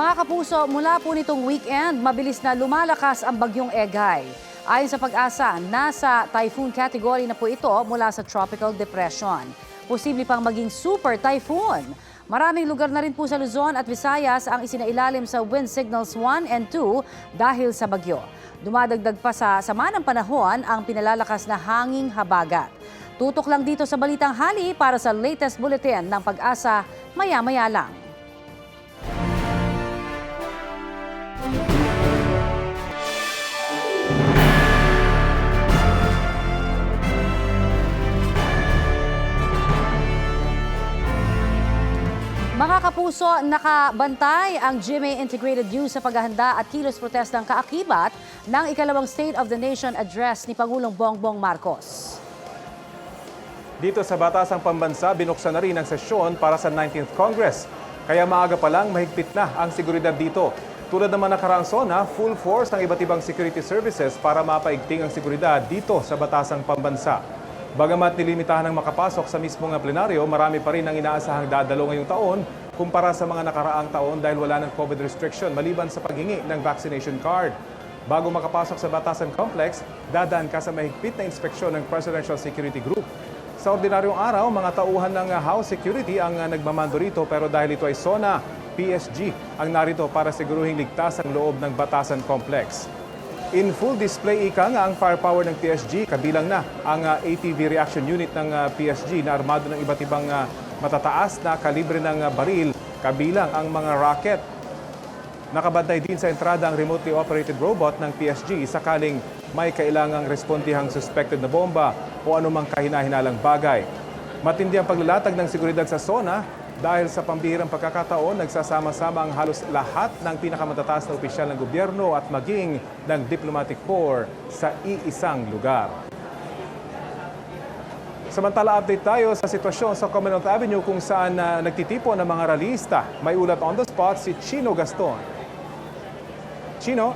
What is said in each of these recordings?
Mga kapuso, mula po nitong weekend, mabilis na lumalakas ang bagyong Egay. Ayon sa pag-asa, nasa typhoon category na po ito mula sa tropical depression. Posible pang maging super typhoon. Maraming lugar na rin po sa Luzon at Visayas ang isinailalim sa wind signals 1 and 2 dahil sa bagyo. Dumadagdag pa sa sama ng panahon ang pinalalakas na hanging habagat. Tutok lang dito sa Balitang Hali para sa latest bulletin ng pag-asa maya-maya lang. Mga kapuso, nakabantay ang GMA Integrated News sa paghahanda at kilos protestang kaakibat ng ikalawang State of the Nation Address ni Pangulong Bongbong Marcos. Dito sa Batasang Pambansa, binuksan na rin ang sesyon para sa 19th Congress. Kaya maaga pa lang mahigpit na ang seguridad dito. Tulad naman nakaraang SONA, full force ng iba't ibang security services para mapaigting ang seguridad dito sa Batasang Pambansa. Bagamat nilimitahan ng makapasok sa mismong plenaryo, marami pa rin ang inaasahang dadalo ngayong taon kumpara sa mga nakaraang taon dahil wala ng COVID restriction maliban sa paghingi ng vaccination card. Bago makapasok sa Batasan Complex, dadaan ka sa mahigpit na inspeksyon ng Presidential Security Group. Sa ordinaryong araw, mga tauhan ng House Security ang nagmamando rito pero dahil ito ay SONA, PSG ang narito para siguruhing ligtas ang loob ng Batasan Complex. In full display ika nga ang firepower ng PSG, kabilang na ang ATV reaction unit ng PSG na armado ng iba't ibang matataas na kalibre ng baril, kabilang ang mga rocket. Nakabantay din sa entrada ang remotely operated robot ng PSG sakaling may kailangang respondihang suspected na bomba o anumang kahina-hinalang bagay. Matindi ang paglalatag ng seguridad sa SONA dahil sa pambihirang pagkakataon, nagsasama-sama ang halos lahat ng pinakamatatas na opisyal ng gobyerno at maging ng diplomatic corps sa iisang lugar. Samantala, update tayo sa sitwasyon sa Commonwealth Avenue kung saan nagtitipon ng mga ralista. May ulat on the spot si Chino Gaston. Chino?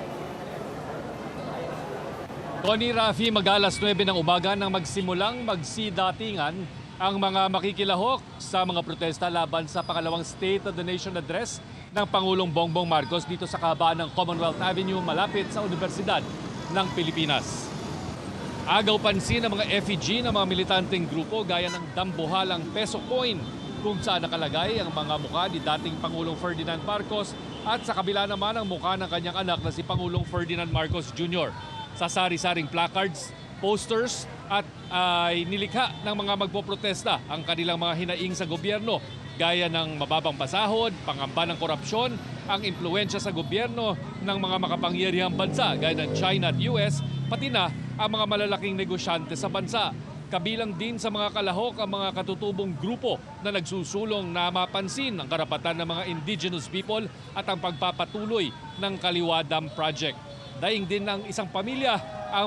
Tony Rafi, mag-alas 9 ng umaga nang magsimulang magsidatingan ang mga makikilahok sa mga protesta laban sa pangalawang State of the Nation Address ng Pangulong Bongbong Marcos dito sa kahabaan ng Commonwealth Avenue malapit sa Universidad ng Pilipinas. Agaw pansin ng mga effigy ng mga militanteng grupo gaya ng dambuhalang peso coin kung saan nakalagay ang mga mukha ni dating Pangulong Ferdinand Marcos at sa kabila naman ang mukha ng kanyang anak na si Pangulong Ferdinand Marcos Jr. Sa sari-saring placards, posters at nilikha ng mga magpoprotesta ang kanilang mga hinaing sa gobyerno gaya ng mababang pasahod, pangamba ng korupsyon, ang impluensya sa gobyerno ng mga makapangyarihang bansa gaya ng China at US, pati na ang mga malalaking negosyante sa bansa. Kabilang din sa mga kalahok ang mga katutubong grupo na nagsusulong na mapansin ang karapatan ng mga indigenous people at ang pagpapatuloy ng Kaliwadam Project. Daing din ng isang pamilya ang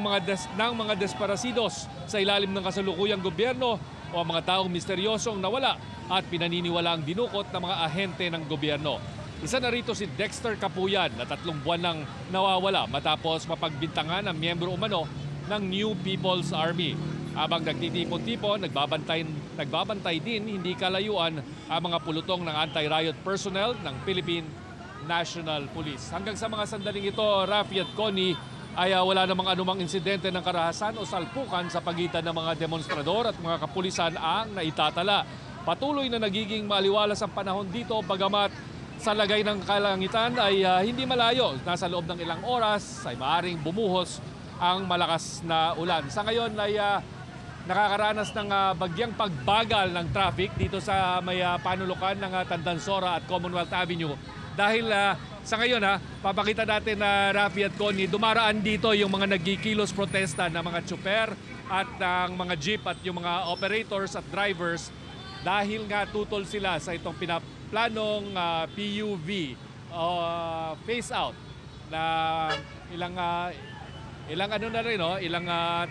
mga desparasidos sa ilalim ng kasalukuyang gobyerno o ang mga taong misteryosong nawala at pinaniniwala ang dinukot ng mga ahente ng gobyerno. Isa na rito si Dexter Kapuyan na 3 buwan nang nawawala matapos mapagbintangan ang miyembro umano ng New People's Army. Habang nagtitipon-tipon, nagbabantay din hindi kalayuan ang mga pulutong ng anti-riot personnel ng Philippine National Police. Hanggang sa mga sandaling ito, Rafi at Connie, ay wala namang anumang insidente ng karahasan o salpukan sa pagitan ng mga demonstrador at mga kapulisan ang naitatala. Patuloy na nagiging maliwalas ang panahon dito bagamat sa lagay ng kalangitan ay hindi malayo. Nasa loob ng ilang oras ay maaaring bumuhos ang malakas na ulan. Sa ngayon ay nakakaranas ng bagyang pagbagal ng traffic dito sa may panulukan ng Tandansora at Commonwealth Avenue. Dahil sa ngayon, papakita natin na Rafi at Connie, dumaraan dito yung mga nagkikilos protesta na mga tsuper at ang mga jeep at yung mga operators at drivers dahil nga tutol sila sa itong pinaplanong PUV phase out na ilang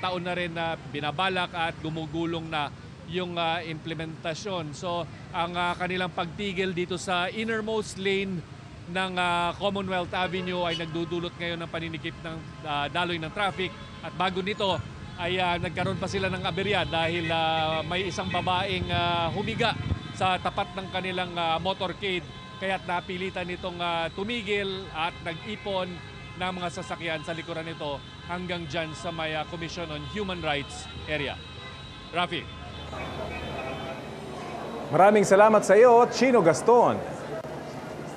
taon na rin na binabalak at gumugulong na yung implementasyon. So ang kanilang pagtigil dito sa innermost lane ng Commonwealth Avenue ay nagdudulot ngayon ng paninikip ng daloy ng traffic. At bago nito ay nagkaroon pa sila ng aberya dahil may isang babaeng humiga sa tapat ng kanilang motorcade kaya't napilitan nitong tumigil at nag-ipon ng mga sasakyan sa likuran nito hanggang dyan sa may Commission on Human Rights area. Rafi. Maraming salamat sa iyo, Chino Gaston.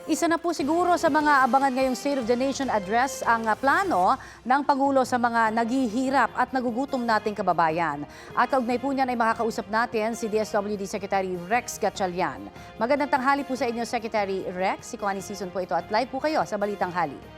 Isa na po siguro sa mga abangan ngayong State of the Nation address ang plano ng Pangulo sa mga naghihirap at nagugutom nating kababayan. At kaugnay po niyan ay makakausap natin si DSWD Secretary Rex Gatchalian. Magandang tanghali po sa inyo, Secretary Rex. Si Connie Season po ito at live po kayo sa Balitang Hali.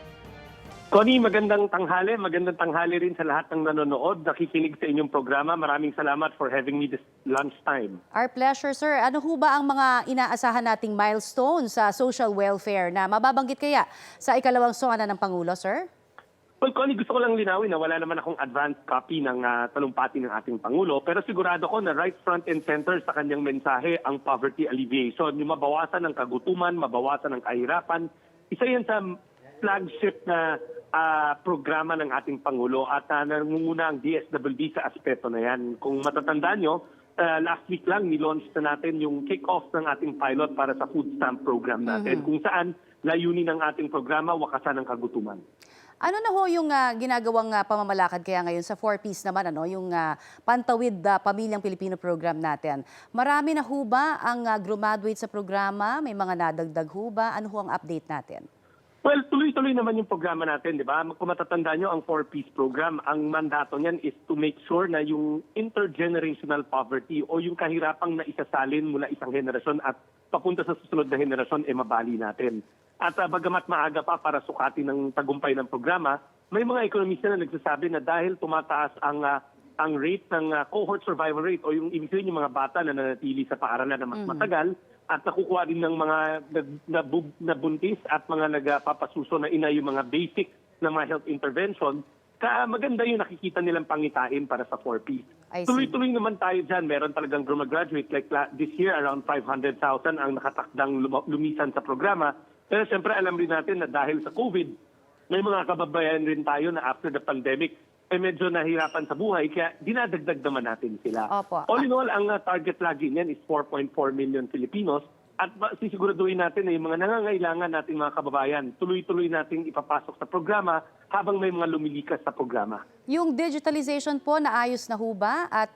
Connie, magandang tanghali rin sa lahat ng nanonood, nakikinig sa inyong programa. Maraming salamat for having me this lunchtime. Our pleasure, sir. Ano ho ba ang mga inaasahan nating milestones sa social welfare na mababanggit kaya sa ikalawang sona ng Pangulo, sir? Well, Connie, gusto ko lang linawin na wala naman akong advanced copy ng talumpati ng ating Pangulo, pero sigurado ko na right front and center sa kanyang mensahe ang poverty alleviation, yung mabawasan ng kagutuman, mabawasan ng kahirapan. Isa yan sa flagship na programa ng ating Pangulo at nangunguna ang DSWD sa aspeto na yan. Kung matatandaan nyo, last week lang nilaunch na natin yung kick-off ng ating pilot para sa food stamp program natin, kung saan layunin ng ating programa, wakasan ng kagutuman. Ano na ho yung ginagawang pamamalakad kaya ngayon sa 4Ps naman, yung Pantawid Pamilyang Pilipino program natin? Marami na ho ba ang graduate sa programa? May mga nadagdag ho ba? Ano ho ang update natin? Well, tuloy-tuloy naman yung programa natin, di ba? Kung matatandaan nyo, ang 4Ps program, ang mandato niyan is to make sure na yung intergenerational poverty o yung kahirapang na isasalin mula isang henerasyon at papunta sa susunod na henerasyon, mabali natin. At bagamat maaga pa para sukatin ng tagumpay ng programa, may mga ekonomista na nagsasabi na dahil tumataas ang rate ng cohort survival rate o yung ibig sabihin yung mga bata na nanatili sa paaralan na mas matagal, at nakukuha din ng mga nabuntis at mga nagpapasuso na ina yung mga basic na mga health intervention, maganda yung nakikita nilang pangitain para sa 4P. Tuloy-tuloy naman tayo dyan. Meron talagang graduate like this year, around 500,000 ang nakatakdang lumisan sa programa. Pero siyempre alam rin natin na dahil sa COVID, may mga kababayan rin tayo na after the pandemic, medyo nahirapan sa buhay, kaya dinadagdag naman natin sila. Opo. All in all, ang target lagi niyan is 4.4 million Filipinos at sisiguraduhin natin na yung mga nangangailangan nating mga kababayan, tuloy-tuloy nating ipapasok sa programa habang may mga lumilikas sa programa. Yung digitalization po, naayos na ho ba? At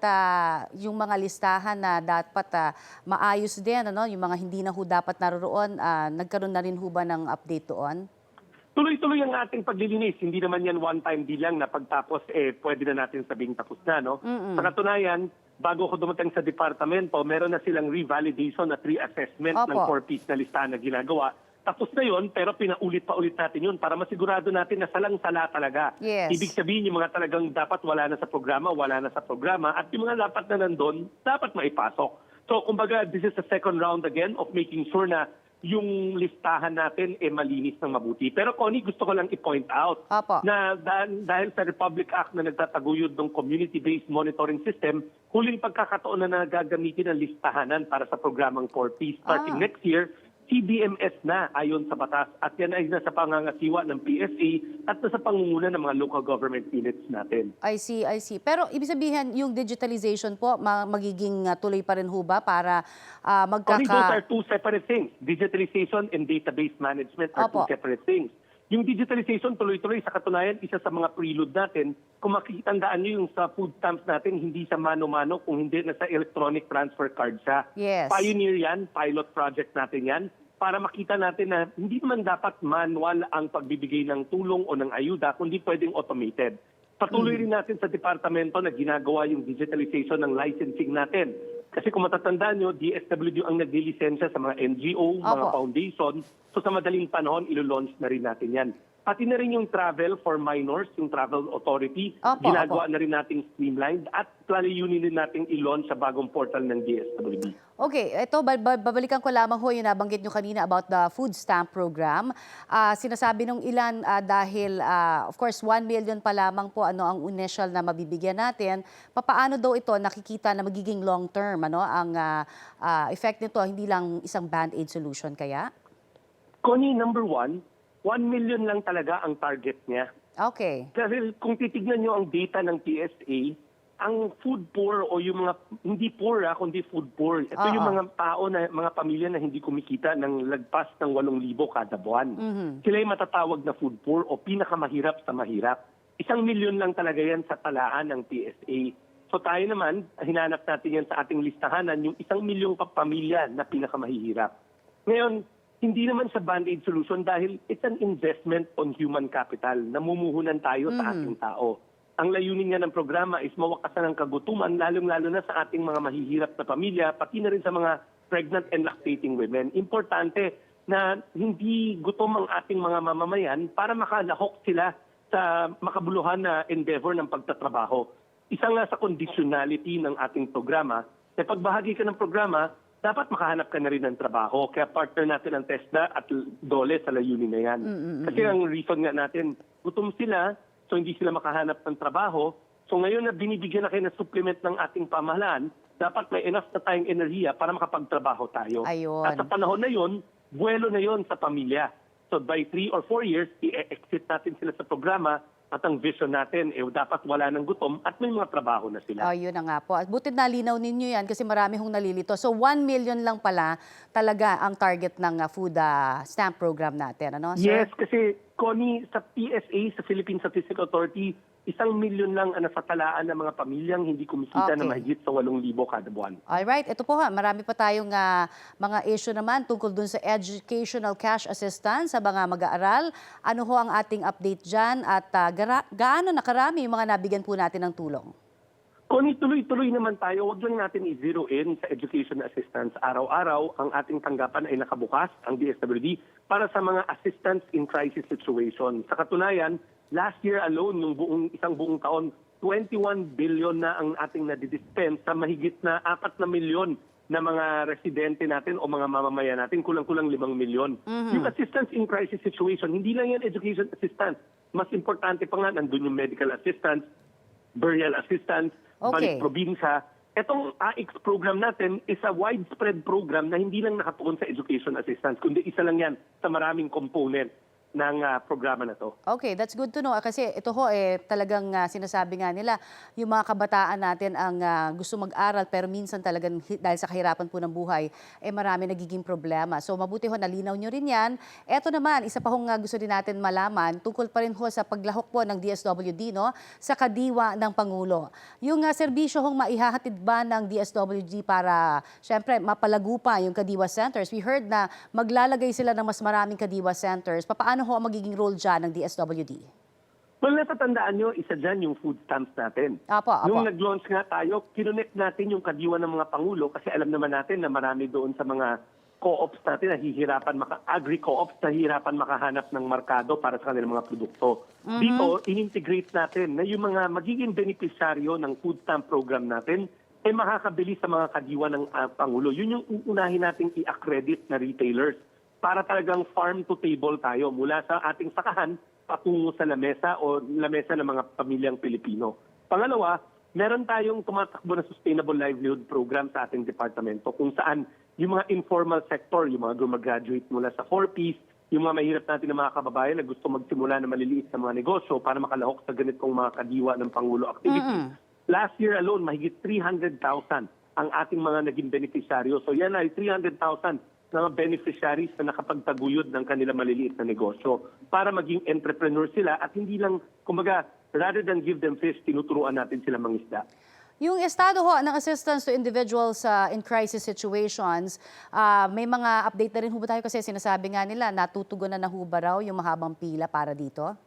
yung mga listahan na dapat maayos din, yung mga hindi na ho dapat naroon, nagkaroon na rin ho ba ng update doon? Tuloy-tuloy ang ating paglilinis. Hindi naman yan one-time deal lang na pagtapos, pwede na natin sabing tapos na, no? Sa katunayan, bago ko dumating sa departamento, meron na silang revalidation at reassessment ng 4Ps na listahan na ginagawa. Tapos na yun, pero pinaulit pa ulit natin yun para masigurado natin na salang-sala talaga. Yes. Ibig sabihin, yung mga talagang dapat wala na sa programa, at yung mga dapat na nandun, dapat maipasok. So, kumbaga, this is the second round again of making sure na yung listahan natin malinis ng mabuti. Pero Connie, gusto ko lang i-point out na dahil sa Republic Act na nagtataguyod ng community-based monitoring system, huling pagkakataon na nagagamitin ang listahanan para sa programang 4P starting next year, CBMS na ayon sa batas at yan ay nasa pangangasiwa ng PSA at nasa pangunguna ng mga local government units natin. I see. Pero ibig sabihin, yung digitalization po, magiging tuloy pa rin ho ba para Those are two separate things. Digitalization and database management are two separate things. Yung digitalization, tuloy-tuloy, sa katunayan, isa sa mga prelude natin, kung makikitandaan nyo yung sa food stamps natin, hindi sa mano-mano, kung hindi na sa electronic transfer card siya. Yes. Pioneer yan, pilot project natin yan, para makita natin na hindi naman dapat manual ang pagbibigay ng tulong o ng ayuda, kundi pwedeng automated. Patuloy rin natin sa departamento na ginagawa yung digitalization ng licensing natin. Kasi kung matatandaan nyo, DSWD ang naglilisensya sa mga NGO, mga foundation. So sa madaling panahon, ilo-launch na rin natin yan. Pati na rin yung travel for minors, yung travel authority, ginagawa na rin nating streamlined at planayunin din nating i-launch sa bagong portal ng DSWD. Okay, ito, babalikan ko lamang ho yung nabanggit nyo kanina about the food stamp program. Sinasabi nung ilan dahil, of course, 1 million pa lamang po ang initial na mabibigyan natin. Papaano daw ito nakikita na magiging long term? Ang effect nito, hindi lang isang band-aid solution kaya? Connie, number 1 million lang talaga ang target niya. Okay. Kasi kung titignan nyo ang data ng PSA, ang food poor o yung mga, hindi poor kundi food poor. Ito yung mga tao, mga pamilya na hindi kumikita ng lagpas ng 8,000 kada buwan. Sila yung matatawag na food poor o pinakamahirap sa mahirap. 1 milyon lang talaga yan sa talaan ng PSA. So tayo naman, hinanap natin yan sa ating listahanan, yung 1 milyong pamilya na pinakamahihirap. Ngayon, hindi naman sa band-aid solution dahil it's an investment on human capital. Namumuhunan tayo sa ating tao. Ang layunin nga ng programa is mawakasan ng kagutuman, lalong-lalo na sa ating mga mahihirap na pamilya, pati na rin sa mga pregnant and lactating women. Importante na hindi gutom ang ating mga mamamayan para makalahok sila sa makabuluhan na endeavor ng pagtatrabaho. Isa nga sa conditionality ng ating programa, na pagbahagi ka ng programa, dapat makahanap ka na rin ng trabaho. Kaya partner natin ang TESDA at DOLE sa layunin na yan. Kasi ang reason nga natin, gutom sila, so hindi sila makahanap ng trabaho. So ngayon na binibigyan na kayo ng supplement ng ating pamahalaan, dapat may enough na tayong enerhiya para makapagtrabaho tayo. Ayun. At sa panahon na yon, buwelo na yon sa pamilya. So by 3 or 4 years, i-exit natin sila sa programa at ang vision natin, dapat wala ng gutom at may mga trabaho na sila. Yun na nga po. At buti nalinaw ninyo yan kasi marami hong nalilito. So 1 million lang pala talaga ang target ng food stamp program natin. Ano, sir? Yes, kasi Connie, sa PSA, sa Philippine Statistical Authority, 1 milyon lang ang nasatalaan ng mga pamilyang hindi kumikita na mahigit sa 8,000 kada buwan. Alright, ito po marami pa tayong mga issue naman tungkol dun sa educational cash assistance sa mga mag-aaral. Ano ho ang ating update dyan at gaano nakarami yung mga nabigyan po natin ng tulong? Connie, tuloy-tuloy naman tayo. Huwag lang natin i-zero in sa education assistance. Araw-araw, ang ating tanggapan ay nakabukas, ang DSWD, para sa mga assistance in crisis situation. Sa katunayan, last year alone, yung isang buong taon, 21 billion na ang ating nadidispense sa mahigit na 4 na milyon na mga residente natin o mga mamamayan natin, kulang-kulang 5 milyon. Yung assistance in crisis situation, hindi lang yan education assistance. Mas importante pa nga, nandun yung medical assistance, burial assistance, balik probinsya. Itong AIX program natin is a widespread program na hindi lang nakatuon sa education assistance, kundi isa lang yan sa maraming component ng programa na to. Okay, that's good to know. Kasi ito ho, talagang sinasabi nga nila, yung mga kabataan natin ang gusto mag-aral pero minsan talagang dahil sa kahirapan po ng buhay, marami nagiging problema. So mabuti ho, nalinaw nyo rin yan. Ito naman, isa pa hong gusto din natin malaman, tungkol pa rin ho sa paglahok po ng DSWD sa kadiwa ng Pangulo. Yung serbisyo hong maihahatid ba ng DSWD para, syempre, mapalago pa yung kadiwa centers? We heard na maglalagay sila ng mas maraming kadiwa centers. Paano ho ang magiging role dyan ng DSWD? Well, natatandaan nyo, isa dyan yung food stamps natin. Apo. Nung nag-launch nga tayo, kinonect natin yung kadiwa ng mga Pangulo kasi alam naman natin na marami doon sa mga co-ops natin na agri-co-ops na hihirapan makahanap ng markado para sa kanilang mga produkto. Dito, in-integrate natin na yung mga magiging beneficiaryo ng food stamp program natin ay makakabili sa mga kadiwa ng Pangulo. Yun yung uunahin nating i-accredit na retailers para talagang farm to table tayo mula sa ating sakahan patungo sa lamesa o lamesa ng mga pamilyang Pilipino. Pangalawa, meron tayong tumatakbo na sustainable livelihood program sa ating departamento kung saan yung mga informal sector, yung mga gumagraduate mula sa 4Ps, yung mga mahirap natin na mga kababayan na gusto magsimula na maliliit sa mga negosyo para makalahok sa ganitong mga kadiwa ng Pangulo activity. Last year alone, mahigit 300,000 ang ating mga naging beneficiaryo. So yan ay 300,000 na beneficiaries na nakapagtaguyod ng kanilang maliliit na negosyo para maging entrepreneur sila at hindi lang, kumbaga, rather than give them fish, tinuturuan natin sila mangisda. Yung estado ho ng assistance to individuals in crisis situations, may mga update na rin ho ba tayo kasi sinasabi nga nila natutugunan na ho ba raw yung mahabang pila para dito?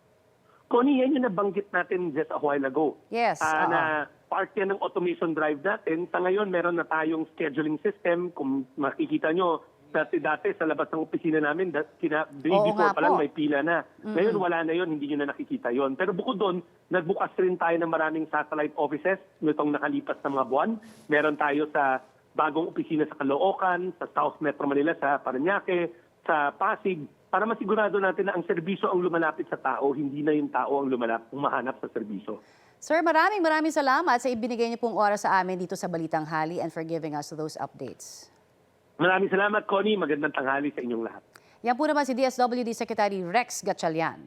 Connie, yan yung nabanggit natin just a while ago. Yes. Na part yan ng automation drive natin. Sa ngayon, meron na tayong scheduling system. Kung makikita nyo, dati sa labas ng opisina namin, before pa lang may pila na. Ngayon wala na yon, hindi nyo na nakikita yon. Pero bukod doon, nagbukas rin tayo ng maraming satellite offices nitong nakalipas na mga buwan. Meron tayo sa bagong opisina sa Caloocan, sa South Metro Manila, sa Parañaque, sa Pasig, para masigurado natin na ang serbisyo ang lumalapit sa tao, hindi na yung tao ang humahanap sa serbisyo. Sir, maraming salamat sa ibinigay niyo pong oras sa amin dito sa Balitang Hali and for giving us those updates. Maraming salamat, Connie. Magandang tanghali sa inyong lahat. Yan po naman si DSWD Secretary Rex Gatchalian.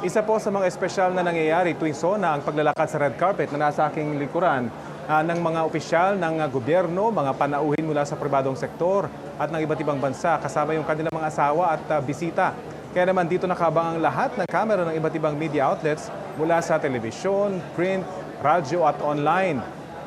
Isa po sa mga espesyal na nangyayari tuwing SONA ang paglalakad sa red carpet na nasa aking likuran ng mga opisyal ng gobyerno, mga panauhin mula sa pribadong sektor at ng iba't ibang bansa kasama yung kanilang mga asawa at bisita. Kaya naman dito nakabang ang lahat ng kamera ng iba't ibang media outlets mula sa telebisyon, print, radyo at online.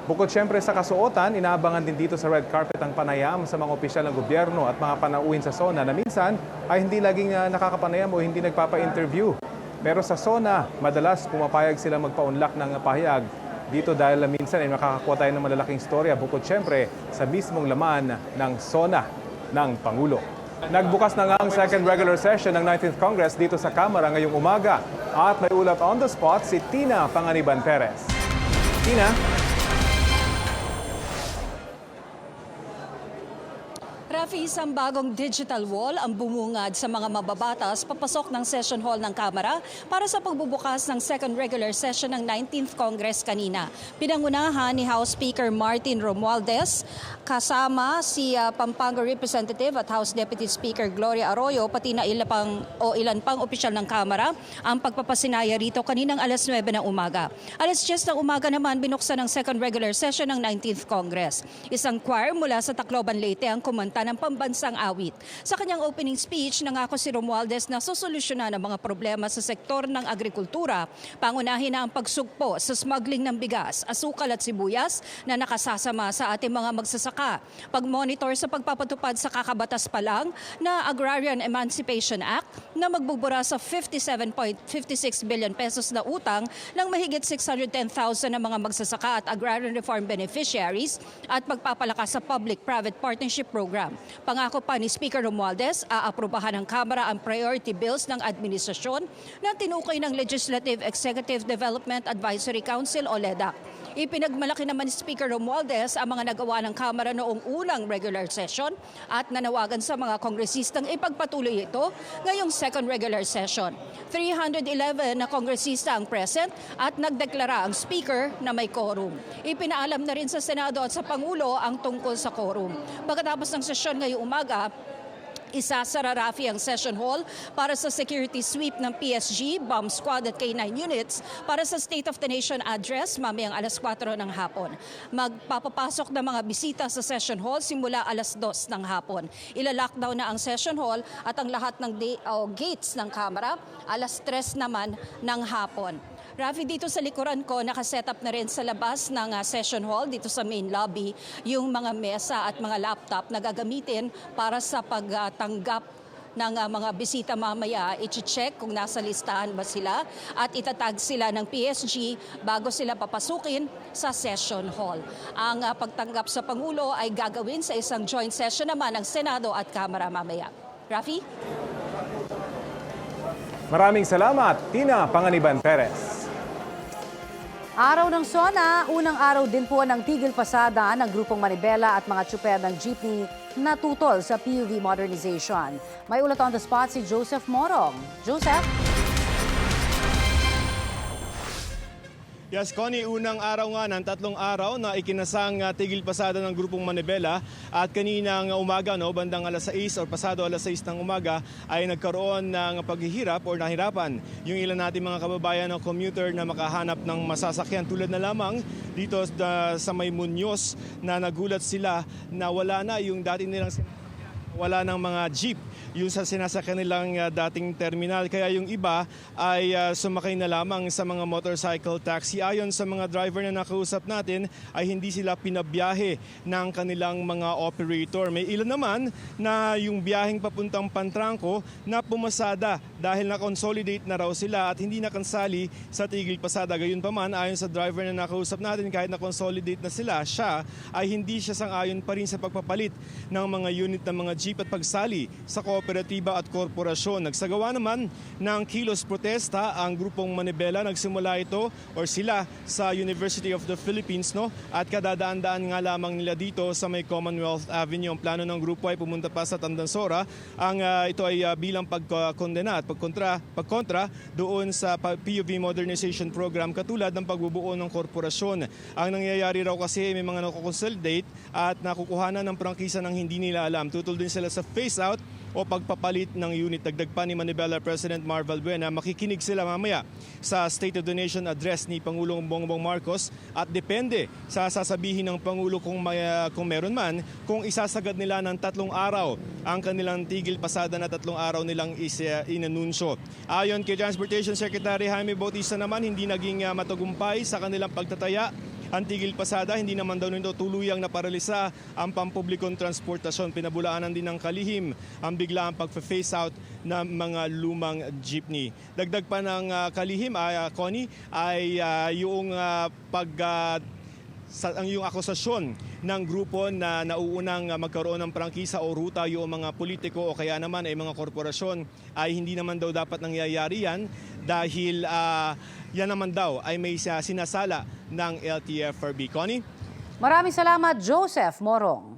Bukod siyempre sa kasuotan, inaabangan din dito sa red carpet ang panayam sa mga opisyal ng gobyerno at mga panauhin sa SONA na minsan ay hindi laging nakakapanayam o hindi nagpapa-interview. Pero sa SONA, madalas pumapayag sila magpaunlak ng pahayag dito dahil minsan ay makakakuha tayo ng malalaking istorya bukod siyempre sa mismong laman ng SONA ng Pangulo. Nagbukas na nga ang second regular session ng 19th Congress dito sa Kamara ngayong umaga at may ulat on the spot si Tina Panganiban Perez. Tina? Rafi, isang bagong digital wall ang bumungad sa mga mababatas papasok ng session hall ng Kamara para sa pagbubukas ng second regular session ng 19th Congress kanina. Pinangunahan ni House Speaker Martin Romualdez kasama si Pampanga Representative at House Deputy Speaker Gloria Arroyo pati na ilan pang opisyal ng Kamara ang pagpapasinaya rito kaninang alas 9 ng umaga. Alas 10 ng umaga naman binuksan ang second regular session ng 19th Congress. Isang choir mula sa Tacloban, Leyte ang kumanta ng pambansang awit. Sa kanyang opening speech, nangako si Romualdez na sosolusyonan ang mga problema sa sektor ng agrikultura. Pangunahin na ang pagsugpo sa smuggling ng bigas, asukal at sibuyas na nakasasama sa ating mga magsasaka. Pag-monitor sa pagpapatupad sa kakabatas pa lang na Agrarian Emancipation Act na magbubura sa 57.56 billion pesos na utang ng mahigit 610,000 na mga magsasaka at agrarian reform beneficiaries at pagpapalakas sa public-private partnership program. Pangako pa ni Speaker Romualdez, aaprubahan ng Kamara ang priority bills ng administrasyon na tinukoy ng Legislative Executive Development Advisory Council o LEDAC. Ipinagmalaki naman ni Speaker Romualdez ang mga nagawa ng Kamara noong unang regular session at nanawagan sa mga kongresistang ipagpatuloy ito ngayong second regular session. 311 na kongresista ang present at nagdeklara ang Speaker na may quorum. Ipinaalam na rin sa Senado at sa Pangulo ang tungkol sa quorum. Pagkatapos ng sesyon ngayong umaga, isasara Rafi ang session hall para sa security sweep ng PSG, bomb squad at K9 units para sa State of the Nation address mamayang alas 4 ng hapon. Magpapapasok ng mga bisita sa session hall simula alas 2 ng hapon. Ilalockdown na ang session hall at ang lahat ng gates ng Kamara alas 3 naman ng hapon. Rafi, dito sa likuran ko, nakasetup na rin sa labas ng session hall, dito sa main lobby, yung mga mesa at mga laptop na gagamitin para sa pagtanggap ng mga bisita mamaya. I-check kung nasa listahan ba sila at itatag sila ng PSG bago sila papasukin sa session hall. Ang pagtanggap sa Pangulo ay gagawin sa isang joint session naman ng Senado at Kamara mamaya. Rafi? Maraming salamat, Tina Panganiban Perez. Araw ng SONA, unang araw din po ng tigil pasada ng grupong Manibela at mga tsuper ng jeepney na tutol sa PUV modernization. May ulat on the spot si Joseph Morong. Joseph? Yes, Connie, unang araw nga ng 3 araw na ikinasang tigil pasada ng grupong Manibela at kaninang umaga, bandang alas 6 o pasado alas 6 ng umaga ay nagkaroon ng paghihirap o nahirapan yung ilan natin mga kababayan ng commuter na makahanap ng masasakyan tulad na lamang dito sa May Muñoz na nagulat sila na wala na yung dati nilang wala ng mga jeep yung sa sinasakyan nilang dating terminal. Kaya yung iba ay sumakay na lamang sa mga motorcycle taxi. Ayon sa mga driver na nakausap natin ay hindi sila pinabiyahe ng kanilang mga operator. May ilan naman na yung biyaheng papuntang Pantranco na pumasada dahil na-consolidate na raw sila at hindi nakansali sa tigil pasada. Gayunpaman, ayon sa driver na nakausap natin, kahit na-consolidate na sila, siya ay hindi siya sang-ayon pa rin sa pagpapalit ng mga unit ng mga jeep at pagsali sa kooperatiba at korporasyon. Nagsagawa naman ng kilos protesta ang grupong Manibela. Nagsimula ito or sila sa University of the Philippines at kadadaan-daan nga lamang nila dito sa may Commonwealth Avenue. Ang plano ng grupo ay pumunta pa sa Tandansora. Ito ay bilang pagkondena at pagkontra doon sa PUV modernization program katulad ng pagbubuo ng korporasyon. Ang nangyayari raw kasi may mga nakukonsolidate at nakukuhanan ng prangkisa ng hindi nila alam. Tutol din sila sa phase out o pagpapalit ng unit. Dagdag pa ni Manibela President Mar Valbuena, makikinig sila mamaya sa State of the Nation address ni Pangulong Bongbong Marcos at depende sa sasabihin ng Pangulo kung meron man, kung isasagad nila ng 3 araw ang kanilang tigil pasada na 3 araw nilang inanunsyo. Ayon kay Transportation Secretary Jaime Bautista naman, hindi naging matagumpay sa kanilang pagtataya ang tigil pasada, hindi naman daw nito tuluyang naparalisa ang pampublikong transportasyon. Pinabulaanan din ng kalihim ang biglaang pag-phase out ng mga lumang jeepney. Dagdag pa ng kalihim, Connie, ay yung yung akusasyon ng grupo na nauunang magkaroon ng prangkisa o ruta yung mga politiko o kaya naman ay mga korporasyon ay hindi naman daw dapat nangyayari yan dahil yan naman daw ay may sinasala ng LTFRB. Connie? Maraming salamat, Joseph Morong.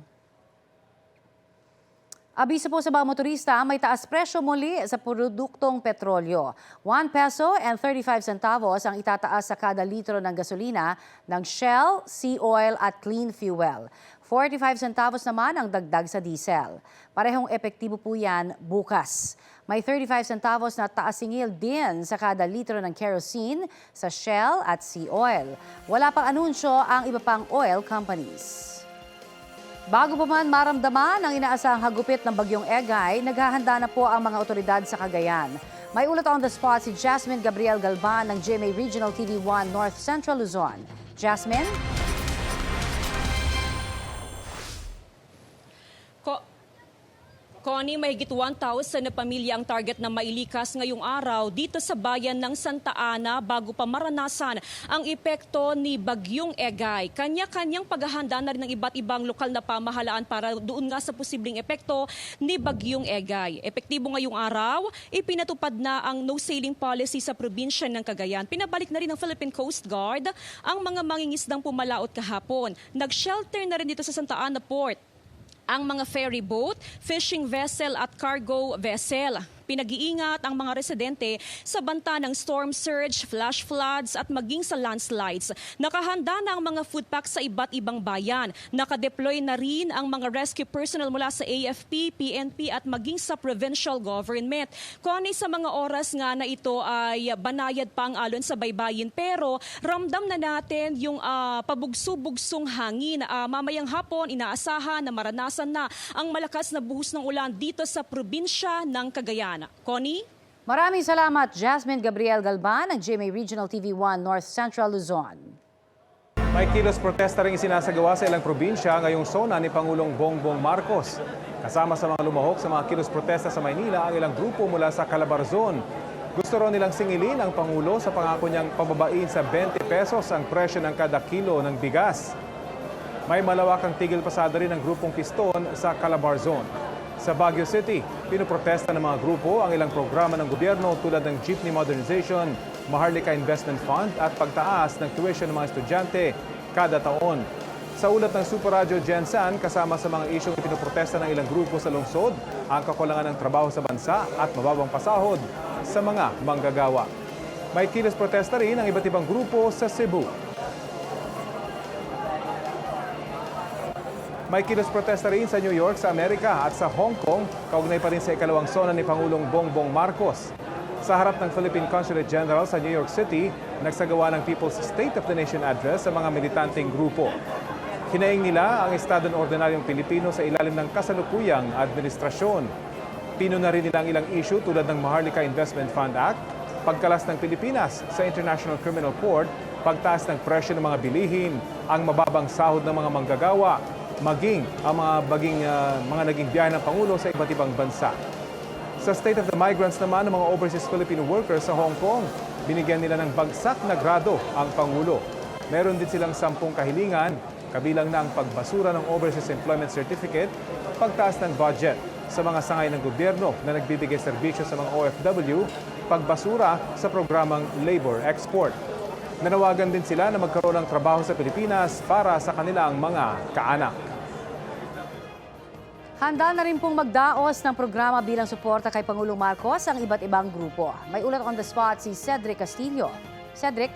Abiso po sa mga motorista, may taas presyo muli sa produktong petrolyo. 1 peso and 35 centavos ang itataas sa kada litro ng gasolina ng Shell, Sea Oil at Clean Fuel. 45 centavos naman ang dagdag sa diesel. Parehong epektibo po yan bukas. May 35 centavos na taas singil din sa kada litro ng kerosene sa Shell at Sea Oil. Wala pang anunsyo ang iba pang oil companies. Bago pa man maramdaman ang inaasahang hagupit ng bagyong Egay, naghahanda na po ang mga otoridad sa Cagayan. May ulat on the spot si Jasmine Gabriel Galban ng GMA Regional TV 1 North Central Luzon. Jasmine? Connie, mahigit 1,000 na pamilya ang target na mailikas ngayong araw dito sa bayan ng Santa Ana bago pa maranasan ang epekto ni Bagyong Egay. Kanya-kanyang paghahanda na rin ng iba't ibang lokal na pamahalaan para doon nga sa posibleng epekto ni Bagyong Egay. Epektibo ngayong araw, ipinatupad na ang no-sailing policy sa probinsya ng Cagayan. Pinabalik na rin ng Philippine Coast Guard ang mga mangingisdang pumalaot kahapon. Nag-shelter na rin dito sa Santa Ana Port ang mga ferry boat, fishing vessel at cargo vessel. Pinag-iingat ang mga residente sa banta ng storm surge, flash floods at maging sa landslides. Nakahanda na ang mga food packs sa iba't ibang bayan. Nakadeploy na rin ang mga rescue personnel mula sa AFP, PNP at maging sa provincial government. Kung sa mga oras nga na ito ay banayad pa ang alon sa baybayin, pero ramdam na natin yung pabugso-bugsong hangin. Mamayang hapon, inaasahan na maranasan na ang malakas na buhos ng ulan dito sa probinsya ng Cagayan. Connie? Maraming salamat, Jasmine Gabriel Galban ng GMA Regional TV 1 North Central Luzon. May kilos protesta ring isinasagawa sa ilang probinsya ngayong sona ni Pangulong Bongbong Marcos. Kasama sa mga lumahok sa mga kilos protesta sa Maynila ang ilang grupo mula sa Calabarzon. Gusto raw nilang singilin ang Pangulo sa pangako niyang pababain sa 20 pesos ang presyo ng kada kilo ng bigas. May malawakang tigil pasada rin ang grupong Piston sa Calabarzon. Sa Baguio City, pinoprotesta ng mga grupo ang ilang programa ng gobyerno tulad ng jeepney modernization, Maharlika Investment Fund at pagtaas ng tuition ng mga estudyante kada taon. Sa ulat ng Super Radio Gensan, kasama sa mga isyong pinoprotesta ng ilang grupo sa lungsod, ang kakulangan ng trabaho sa bansa at mababang pasahod sa mga manggagawa. May kilos protesta rin ang iba't ibang grupo sa Cebu. May kilos protesta rin sa New York, sa Amerika at sa Hong Kong, kaugnay pa rin sa ikalawang sona ni Pangulong Bongbong Marcos. Sa harap ng Philippine Consulate General sa New York City, nagsagawa ng People's State of the Nation Address sa mga militanteng grupo. Hinaing nila ang estado ng ordinaryong Pilipino sa ilalim ng kasalukuyang administrasyon. Pino na rin nilang ilang issue tulad ng Maharlika Investment Fund Act, pagkalas ng Pilipinas sa International Criminal Court, pagtaas ng presyo ng mga bilihin, ang mababang sahod ng mga manggagawa, maging ang mga naging biyahe ng Pangulo sa iba't ibang bansa. Sa State of the Migrants naman ng mga overseas Filipino workers sa Hong Kong, binigyan nila ng bagsak na grado ang Pangulo. Meron din silang 10 kahilingan, kabilang na ang pagbasura ng Overseas Employment Certificate, pagtaas ng budget sa mga sangay ng gobyerno na nagbibigay serbisyo sa mga OFW, pagbasura sa programang Labor Export. Nanawagan din sila na magkaroon ng trabaho sa Pilipinas para sa kanilang mga kaanak. Handa na rin pong magdaos ng programa bilang suporta kay Pangulong Marcos ang iba't ibang grupo. May ulat on the spot si Cedric Castillo. Cedric?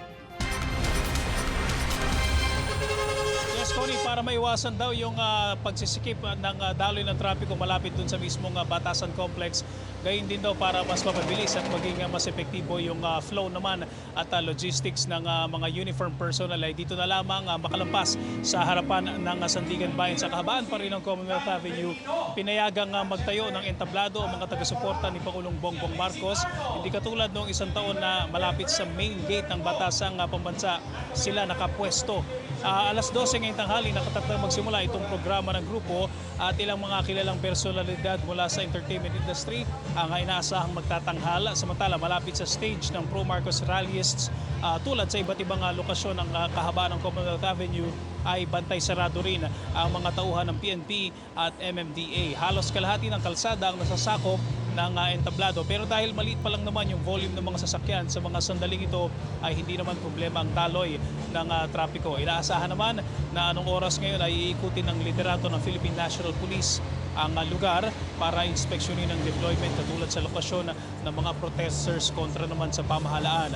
Yes, Tony, para maiwasan daw yung pagsisikip ng daloy ng trapiko malapit dun sa mismong Batasan Complex. Gayun din daw para mas mapabilis at maging mas epektibo yung flow naman at logistics ng mga uniform personnel ay dito na lamang makalampas sa harapan ng Sandigan Bayan. Sa kahabaan pa rin ng Commonwealth Avenue, pinayagang magtayo ng entablado ang mga taga-suporta ni Pangulong Bongbong Marcos. Hindi katulad noong isang taon na malapit sa main gate ng Batasang Pambansa sila nakapwesto. Alas 12 ngayong tanghali nakatakdang magsimula itong programa ng grupo at ilang mga kilalang personalidad mula sa entertainment industry ang inaasahang magtatanghal. Samantala malapit sa stage ng pro-Marcos rallyists tulad sa iba't ibang lokasyon ng kahabaan ng Commonwealth Avenue ay bantay sarado rin ang mga tauhan ng PNP at MMDA. Halos kalahati ng kalsada ang nasasakop ng entablado pero dahil maliit pa lang naman yung volume ng mga sasakyan sa mga sandaling ito ay hindi naman problema ang daloy ng trapiko. Inaasahan naman na anong oras ngayon ay iikutin ng liderato ng Philippine National Police ang lugar para inspeksyonin ang deployment katulad sa lokasyon ng mga protesters kontra naman sa pamahalaan.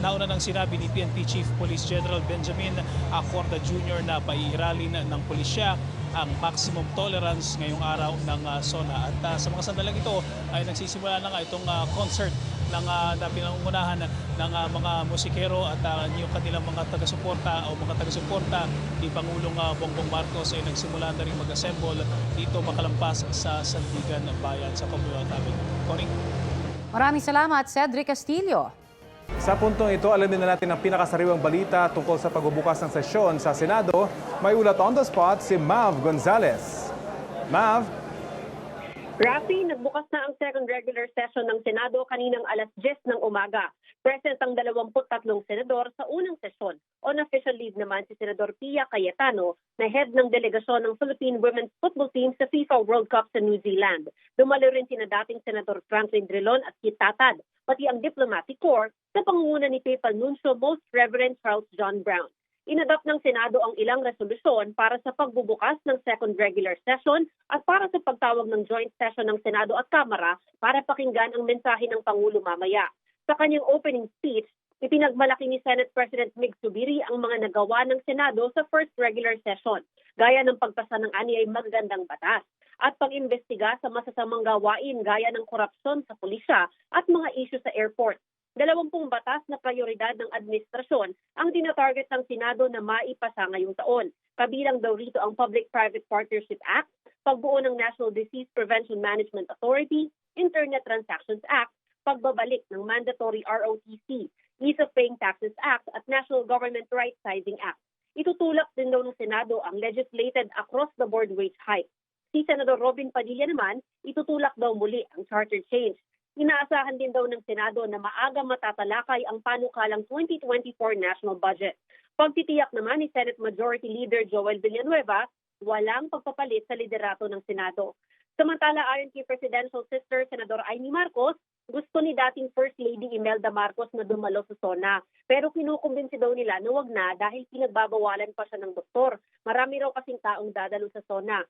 Nauna nang sinabi ni PNP Chief Police General Benjamin Acorda Jr. na pairalin ng pulisya ang maximum tolerance ngayong araw ng SONA. At sa mga sandalang ito ay nagsisimula na nga itong concert na pinangungunahan ng mga musikero at yung kanilang mga taga-suporta o mga taga-suporta ni Pangulong Bongbong Marcos ay nagsimula na rin mag-assemble dito makalampas sa Sandigan Bayan sa Commonwealth Avenue. Connie? Maraming salamat, Cedric Castillo. Sa puntong ito, alamin na natin ang pinakasariwang balita tungkol sa pagbubukas ng sesyon sa Senado. May ulat on the spot si Mav Gonzalez. Mav? Rafi, nagbukas na ang second regular session ng Senado kaninang alas 10 ng umaga. Present ang 23 senador sa unang sesyon. On official leave naman si Senador Pia Cayetano na head ng delegasyon ng Philippine Women's Football Team sa FIFA World Cup sa New Zealand. Dumalo rin sina dating Senador Franklin Drilon at Kit Tatad, pati ang diplomatic corps sa pangunguna ni Papal Nuncio Most Reverend Charles John Brown. Inadopt ng Senado ang ilang resolusyon para sa pagbubukas ng second regular session at para sa pagtawag ng joint session ng Senado at Kamara para pakinggan ang mensahe ng Pangulo mamaya. Sa kanyang opening speech, ipinagmalaki ni Senate President Mig Zubiri ang mga nagawa ng Senado sa first regular session, gaya ng pagpasa ng anyay magagandang batas at pag-imbestiga sa masasamang gawain gaya ng korupsyon sa pulisya at mga isyu sa airport. 20 batas na prioridad ng administrasyon ang tinatarget ng Senado na maipasa ngayong taon. Kabilang daw rito ang Public-Private Partnership Act, pagbuo ng National Disease Prevention Management Authority, Internet Transactions Act, pagbabalik ng mandatory ROTC, Ease of Paying Taxes Act at National Government Right Sizing Act. Itutulak din daw ng Senado ang legislated across-the-board wage hike. Si Senador Robin Padilla naman, itutulak daw muli ang charter change. Inaasahan din daw ng Senado na maaga matatalakay ang panukalang 2024 national budget. Pagtitiyak naman ni Senate Majority Leader Joel Villanueva, walang pagpapalit sa liderato ng Senado. Samantala, ayon kay Presidential Sister Senador Amy Marcos, gusto ni dating First Lady Imelda Marcos na dumalo sa SONA. Pero kinukumbinsi daw nila na wag na dahil pinagbabawalan pa siya ng doktor. Marami raw kasing taong dadalo sa SONA.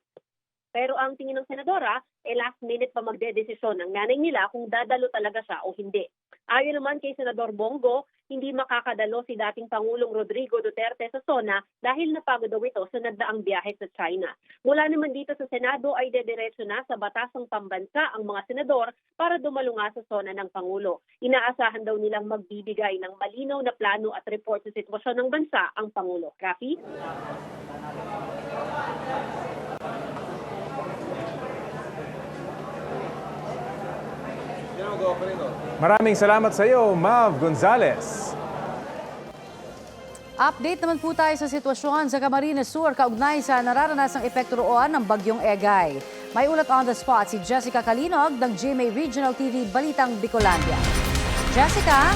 Pero ang tingin ng senadora, last minute pa magdedesisyon ng nanay nila kung dadalo talaga siya o hindi. Ayon naman kay Senador Bongo, hindi makakadalo si dating Pangulong Rodrigo Duterte sa SONA dahil napagod daw ito sa nagdaang biyahe sa China. Mula naman dito sa Senado ay dediretso na sa Batasang Pambansa ang mga senador para dumalo nga sa SONA ng Pangulo. Inaasahan daw nilang magbibigay ng malinaw na plano at report sa sitwasyon ng bansa ang Pangulo. Rafi? Maraming salamat sa iyo, Mav Gonzalez. Update naman po tayo sa sitwasyon sa Camarines Sur kaugnay sa nararanasang epekto roon ng bagyong Egay. May ulat on the spot si Jessica Kalinog ng GMA Regional TV Balitang Bicolandia. Jessica?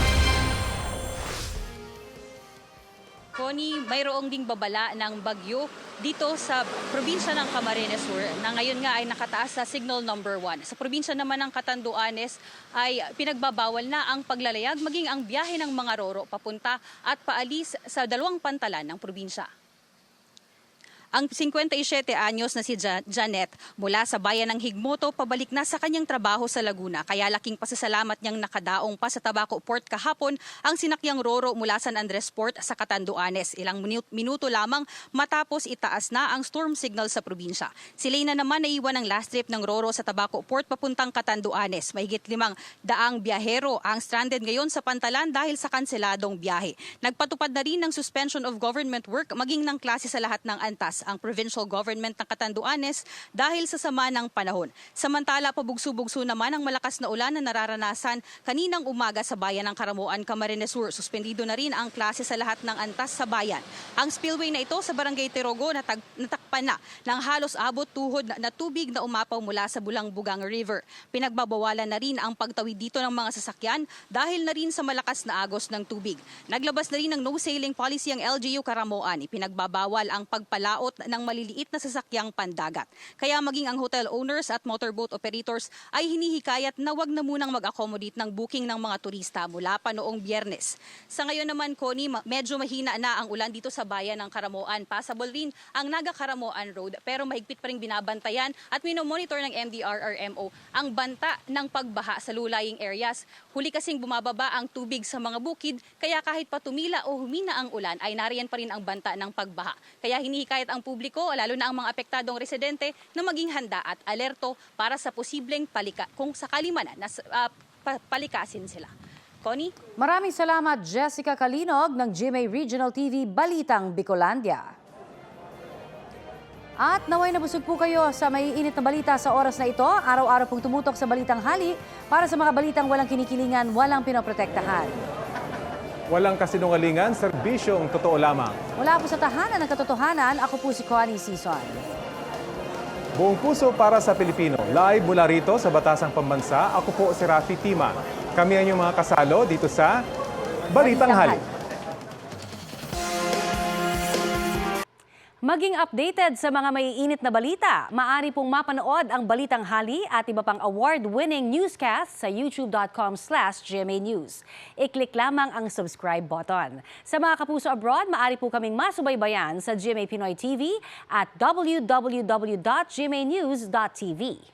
Connie, mayroong ding babala ng bagyo dito sa probinsya ng Camarines Sur na ngayon nga ay nakataas sa signal number 1. Sa probinsya naman ng Catanduanes ay pinagbabawal na ang paglalayag maging ang biyahe ng mga roro papunta at paalis sa dalawang pantalan ng probinsya. Ang 57 anyos na si Janet mula sa bayan ng Higmoto pabalik na sa kanyang trabaho sa Laguna. Kaya laking pasasalamat niyang nakadaong pa sa Tabaco Port kahapon ang sinakyang Roro mula San Andres Port sa Catanduanes. Ilang minuto lamang matapos itaas na ang storm signal sa probinsya. Si Leyna naman naiwan ang last trip ng Roro sa Tabaco Port papuntang Catanduanes. Mahigit 500 biyahero ang stranded ngayon sa Pantalan dahil sa kanseladong biyahe. Nagpatupad na rin ng suspension of government work maging ng klase sa lahat ng antas ang provincial government ng Catanduanes dahil sa sama ng panahon. Samantala, pabugso-bugso naman ang malakas na ulan na nararanasan kaninang umaga sa bayan ng Karamoan, Camarines Sur. Suspendido na rin ang klase sa lahat ng antas sa bayan. Ang spillway na ito sa Barangay Tirogo natakpan na ng halos abot tuhod na tubig na umapaw mula sa Bulangbugang River. Pinagbabawalan na rin ang pagtawid dito ng mga sasakyan dahil na rin sa malakas na agos ng tubig. Naglabas na rin ng no-sailing policy ang LGU Karamoan. Ipinagbabawal ang pagpalaot ng maliliit na sasakyang pandagat. Kaya maging ang hotel owners at motorboat operators ay hinihikayat na wag na munang mag-accommodate ng booking ng mga turista mula pa noong Biyernes. Sa ngayon naman, Connie, medyo mahina na ang ulan dito sa bayan ng Karamoan. Passable rin ang Naga-Karamoan Road pero mahigpit pa rin binabantayan at minomonitor ng MDRRMO ang banta ng pagbaha sa lulaying areas. Huli kasing bumababa ang tubig sa mga bukid kaya kahit pa tumila o humina ang ulan ay nariyan pa rin ang banta ng pagbaha. Kaya hinihikayat ang publiko, lalo na ang mga apektadong residente, na maging handa at alerto para sa posibleng kung sakali man na palikasin sila. Connie? Maraming salamat, Jessica Kalinog ng GMA Regional TV Balitang Bicolandia. At naway nabusog po kayo sa maiinit na balita sa oras na ito. Araw-araw pong tumutok sa Balitang Hali para sa mga balitang walang kinikilingan, walang pinoprotektahan. Walang kasinungalingan, serbisyong totoo lamang. Mula po sa tahanan ng katotohanan, ako po si Connie Sison. Buong puso para sa Pilipino. Live mula rito sa Batasang Pambansa, ako po si Rafi Tima. Kami ang inyong mga kasalo dito sa Balitang Hali. Maging updated sa mga maiinit na balita, maaari pong mapanood ang Balitang Hali at iba pang award-winning newscast sa youtube.com/GMA News. I-click lamang ang subscribe button. Sa mga kapuso abroad, maaari po kaming masubaybayan sa GMA Pinoy TV at www.gmanews.tv.